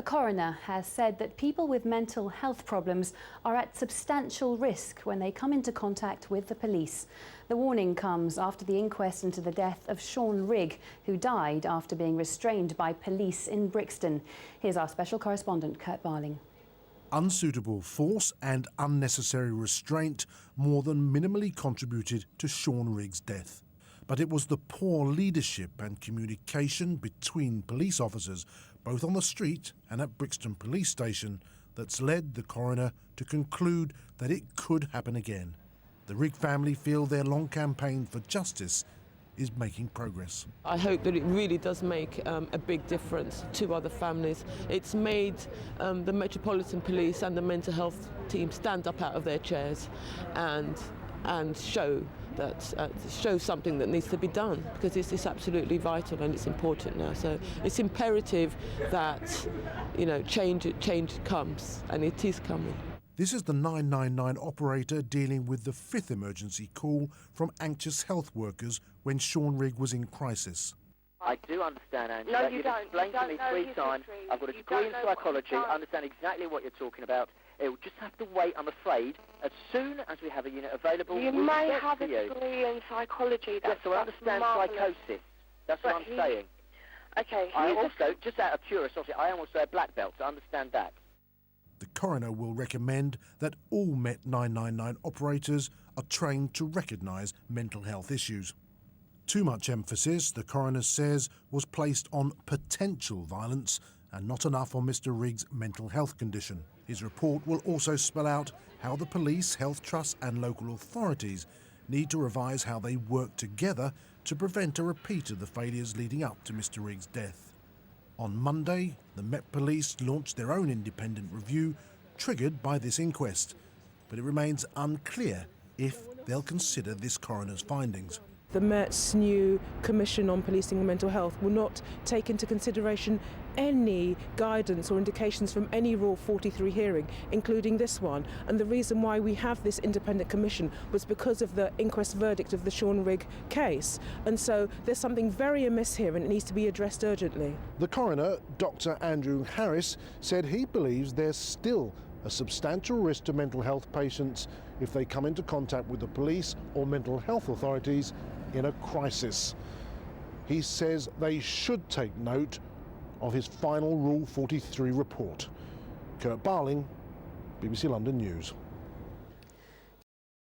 A coroner has said that people with mental health problems are at substantial risk when they come into contact with the police. The warning comes after the inquest into the death of Sean Rigg, who died after being restrained by police in Brixton. Here's our special correspondent, Kurt Barling. Unsuitable force and unnecessary restraint more than minimally contributed to Sean Rigg's death. But it was the poor leadership and communication between police officers, both on the street and at Brixton Police Station, that's led the coroner to conclude that it could happen again. The Rigg family feel their long campaign for justice is making progress. I hope that it really does make a big difference to other families. It's made the Metropolitan Police and the mental health team stand up out of their chairs and show something that needs to be done, because it's absolutely vital and it's important now. So it's imperative that, you know, change comes, and it is coming. This is the 999 operator dealing with the fifth emergency call from anxious health workers when Sean Rigg was in crisis. I do understand, Angela. No, you don't. Explained to me three times. I've got a degree in psychology. I understand exactly what you're talking about. It will just have to wait, I'm afraid. As soon as we have a unit available, you may have a degree in psychology. Yes, so I understand psychosis. That's what I'm saying. Okay. I also, just out of curiosity, I am also a black belt, so I understand that. The coroner will recommend that all Met 999 operators are trained to recognise mental health issues. Too much emphasis, the coroner says, was placed on potential violence and not enough on Mr. Rigg's mental health condition. His report will also spell out how the police, health trusts and local authorities need to revise how they work together to prevent a repeat of the failures leading up to Mr. Rigg's death. On Monday, the Met Police launched their own independent review triggered by this inquest, but it remains unclear if they'll consider this coroner's findings. The Met's new Commission on Policing and Mental Health will not take into consideration any guidance or indications from any Rule 43 hearing, including this one. And the reason why we have this independent commission was because of the inquest verdict of the Sean Rigg case. And so there's something very amiss here and it needs to be addressed urgently. The coroner, Dr. Andrew Harris, said he believes there's still a substantial risk to mental health patients if they come into contact with the police or mental health authorities in a crisis. He says they should take note of his final Rule 43 report. Kurt Barling, BBC London News.